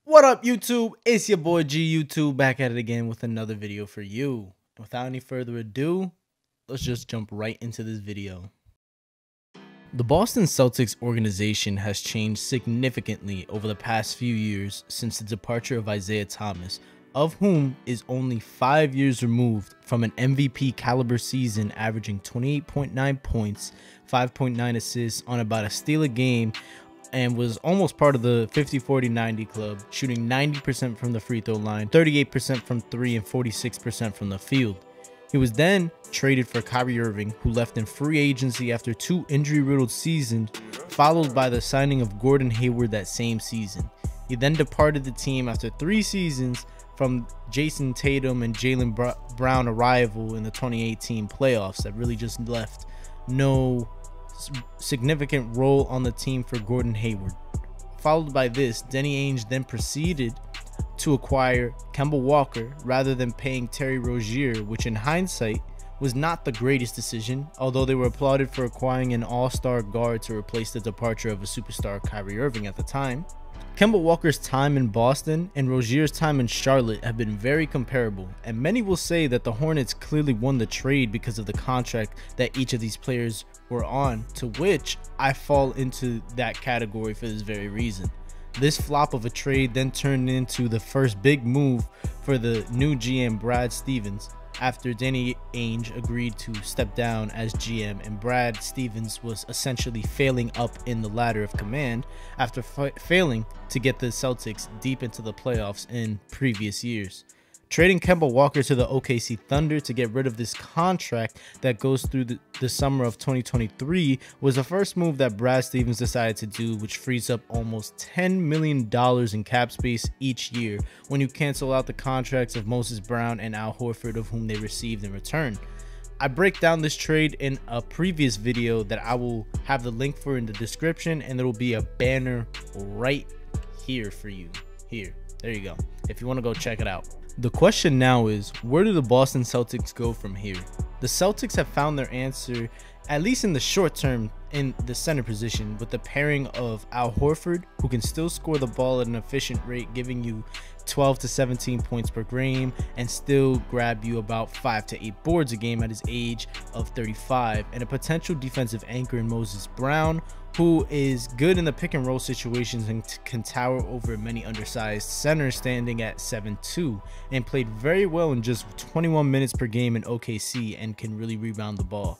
What up, YouTube? It's your boy G YouTube back at it again with another video for you. Without any further ado, let's just jump right into this video. The Boston Celtics organization has changed significantly over the past few years since the departure of Isaiah Thomas, of whom is only 5 years removed from an MVP caliber season, averaging 28.9 points, 5.9 assists on about a steal a game, and was almost part of the 50-40-90 club, shooting 90% from the free throw line, 38% from 3, and 46% from the field. He was then traded for Kyrie Irving, who left in free agency after 2 injury-riddled seasons, followed by the signing of Gordon Hayward that same season. He then departed the team after 3 seasons from Jason Tatum and Jaylen Brown arrival in the 2018 playoffs that really just left no significant role on the team for Gordon Hayward. Followed by this, Danny Ainge then proceeded to acquire Kemba Walker rather than paying Terry Rozier, which in hindsight was not the greatest decision, although they were applauded for acquiring an all-star guard to replace the departure of a superstar Kyrie Irving at the time. Kemba Walker's time in Boston and Rozier's time in Charlotte have been very comparable, and many will say that the Hornets clearly won the trade because of the contract that each of these players were on, to which I fall into that category for this very reason. This flop of a trade then turned into the first big move for the new GM Brad Stevens, after Danny Ainge agreed to step down as GM and Brad Stevens was essentially failing up in the ladder of command after failing to get the Celtics deep into the playoffs in previous years. Trading Kemba Walker to the OKC Thunder to get rid of this contract that goes through the summer of 2023 was the first move that Brad Stevens decided to do, which frees up almost $10 million in cap space each year when you cancel out the contracts of Moses Brown and Al Horford, of whom they received in return. I break down this trade in a previous video that I will have the link for in the description, and there will be a banner right here for you. There you go, if you want to go check it out. The question now is, where do the Boston Celtics go from here? The Celtics have found their answer, at least in the short term, in the center position with the pairing of Al Horford, who can still score the ball at an efficient rate, giving you 12 to 17 points per game and still grab you about 5 to 8 boards a game at his age of 35, and a potential defensive anchor in Moses Brown, who is good in the pick and roll situations and can tower over many undersized centers, standing at 7'2", and played very well in just 21 minutes per game in OKC and can really rebound the ball.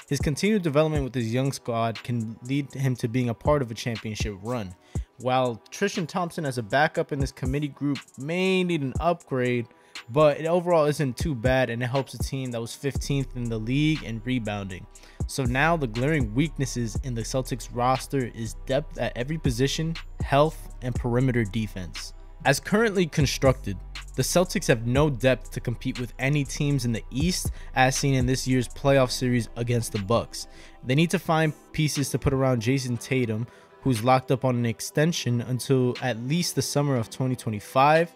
His continued development with his young squad can lead him to being a part of a championship run. While Tristan Thompson as a backup in this committee group may need an upgrade, but it overall isn't too bad, and it helps a team that was 15th in the league in rebounding. So now the glaring weaknesses in the Celtics roster is depth at every position, health, and perimeter defense. As currently constructed, the Celtics have no depth to compete with any teams in the East, as seen in this year's playoff series against the Bucks. They need to find pieces to put around Jason Tatum, who's locked up on an extension until at least the summer of 2025,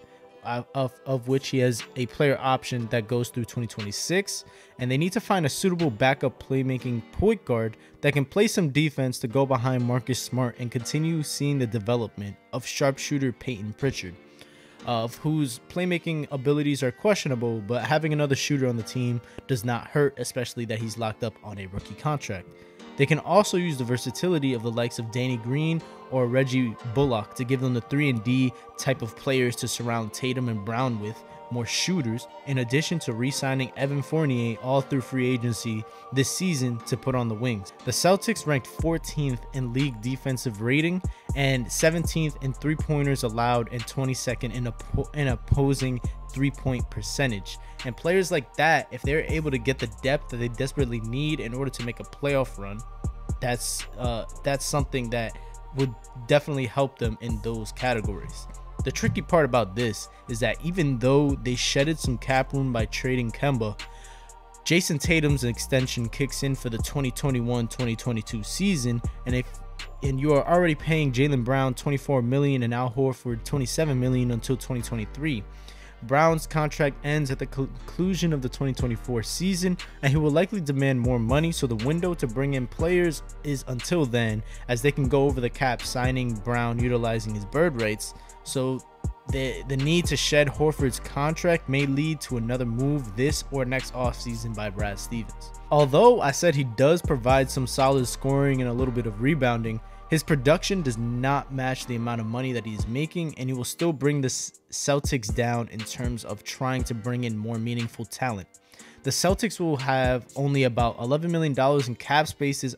of which he has a player option that goes through 2026, and they need to find a suitable backup playmaking point guard that can play some defense to go behind Marcus Smart and continue seeing the development of sharpshooter Peyton Pritchard, of whose playmaking abilities are questionable, but having another shooter on the team does not hurt, especially that he's locked up on a rookie contract. They can also use the versatility of the likes of Danny Green or Reggie Bullock to give them the 3-and-D type of players to surround Tatum and Brown with, more shooters, in addition to re-signing Evan Fournier all through free agency this season to put on the wings. The Celtics ranked 14th in league defensive rating and 17th in three-pointers allowed and 22nd in opposing three-point percentage. And players like that, if they're able to get the depth that they desperately need in order to make a playoff run, that's something that would definitely help them in those categories. The tricky part about this is that even though they shedded some cap room by trading Kemba, Jason Tatum's extension kicks in for the 2021-2022 season, and you are already paying Jaylen Brown $24 million and Al Horford $27 million until 2023. Brown's contract ends at the conclusion of the 2024 season, and he will likely demand more money, so the window to bring in players is until then, as they can go over the cap signing Brown utilizing his bird rights. So the need to shed Horford's contract may lead to another move this or next offseason by Brad Stevens. Although I said he does provide some solid scoring and a little bit of rebounding, his production does not match the amount of money that he's making, and he will still bring the Celtics down in terms of trying to bring in more meaningful talent. The Celtics will have only about $11 million in cap space this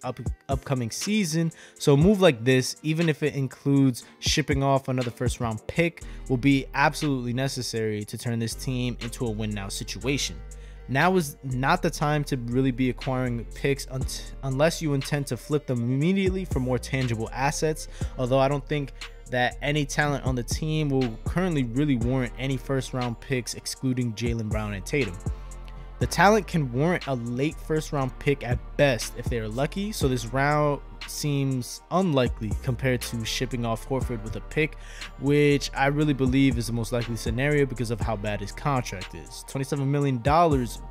upcoming season, so a move like this, even if it includes shipping off another first-round pick, will be absolutely necessary to turn this team into a win-now situation. Now is not the time to really be acquiring picks unless you intend to flip them immediately for more tangible assets, although I don't think that any talent on the team will currently really warrant any first-round picks excluding Jaylen Brown and Tatum. The talent can warrant a late first-round pick at best if they are lucky, so this round seems unlikely compared to shipping off Horford with a pick, which I really believe is the most likely scenario because of how bad his contract is. $27 million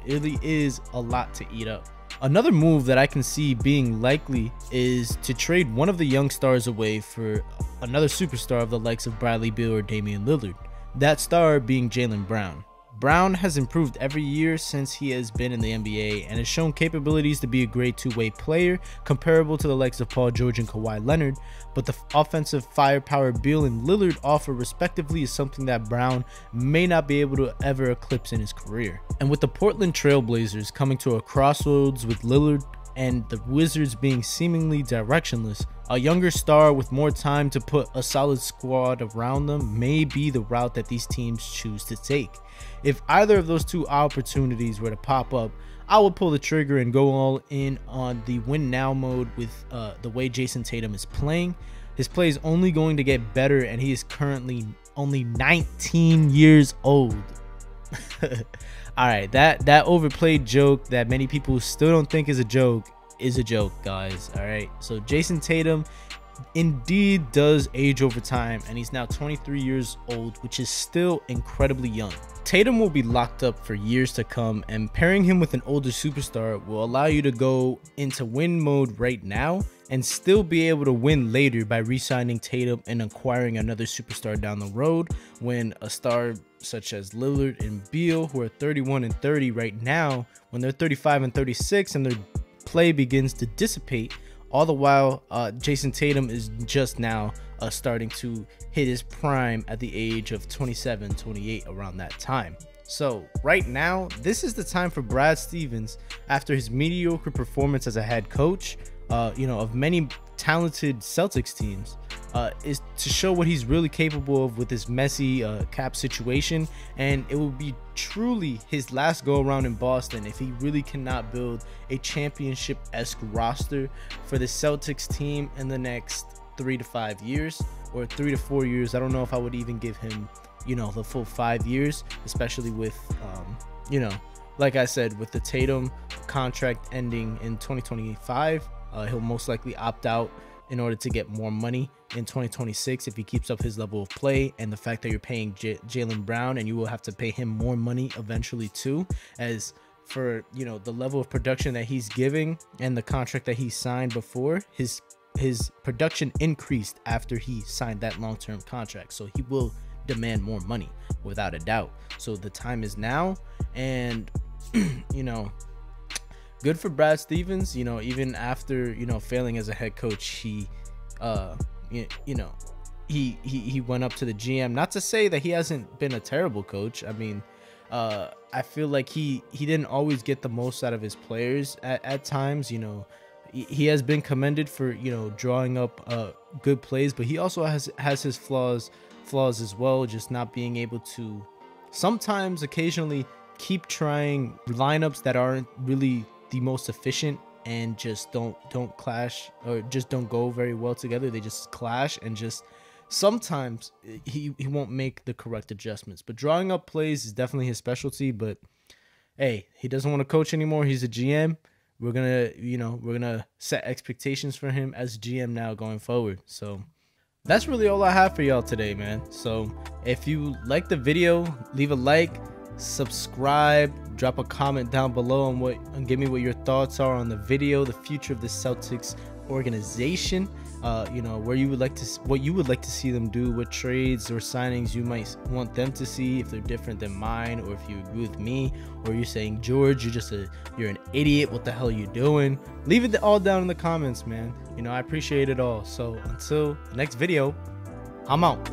really is a lot to eat up. Another move that I can see being likely is to trade one of the young stars away for another superstar of the likes of Bradley Beal or Damian Lillard, that star being Jaylen Brown. Brown has improved every year since he has been in the NBA and has shown capabilities to be a great two-way player comparable to the likes of Paul George and Kawhi Leonard, but the offensive firepower Beal and Lillard offer respectively is something that Brown may not be able to ever eclipse in his career. And with the Portland Trailblazers coming to a crossroads with Lillard and the Wizards being seemingly directionless, a younger star with more time to put a solid squad around them may be the route that these teams choose to take. If either of those two opportunities were to pop up, I would pull the trigger and go all in on the win now mode with the way Jason Tatum is playing. His play is only going to get better, and he is currently only 19 years old. All right, that overplayed joke that many people still don't think is a joke, guys. All right, so Jason Tatum indeed does age over time, and he's now 23 years old, which is still incredibly young. Tatum will be locked up for years to come, and pairing him with an older superstar will allow you to go into win mode right now and still be able to win later by re-signing Tatum and acquiring another superstar down the road when a star such as Lillard and Beal, who are 31 and 30 right now, when they're 35 and 36 and their play begins to dissipate. All the while, Jason Tatum is just now starting to hit his prime at the age of 27, 28, around that time. So right now, this is the time for Brad Stevens, after his mediocre performance as a head coach, of many talented Celtics teams, is to show what he's really capable of with this messy cap situation. And it will be truly his last go around in Boston if he really cannot build a championship-esque roster for the Celtics team in the next 3 to 5 years, or 3 to 4 years. I don't know if I would even give him, the full 5 years, especially with, like I said, with the Tatum contract ending in 2025. He'll most likely opt out in order to get more money in 2026 if he keeps up his level of play, and the fact that you're paying Jaylen Brown, and you will have to pay him more money eventually too, as for the level of production that he's giving and the contract that he signed before, his production increased after he signed that long-term contract, so he will demand more money without a doubt. So the time is now, and good for Brad Stevens. Even after failing as a head coach, he he went up to the GM. Not to say that he hasn't been a terrible coach. I mean, I feel like he didn't always get the most out of his players at times. He has been commended for drawing up good plays, but he also has his flaws as well, just not being able to occasionally keep trying lineups that aren't really the most efficient and just don't clash, or just don't go very well together. They just clash, and just sometimes he won't make the correct adjustments. But drawing up plays is definitely his specialty. But hey, he doesn't want to coach anymore. He's a GM. We're gonna set expectations for him as GM now going forward. So that's really all I have for y'all today, man. So if you like the video, leave a like, subscribe, drop a comment down below and give me what your thoughts are on the video, the future of the Celtics organization, you know, what you would like to see them do, what trades or signings you might want them to see, if they're different than mine, or if you agree with me, or you're saying, George, you're an idiot, what the hell are you doing? Leave it all down in the comments, man. You know, I appreciate it all. So until the next video, I'm out.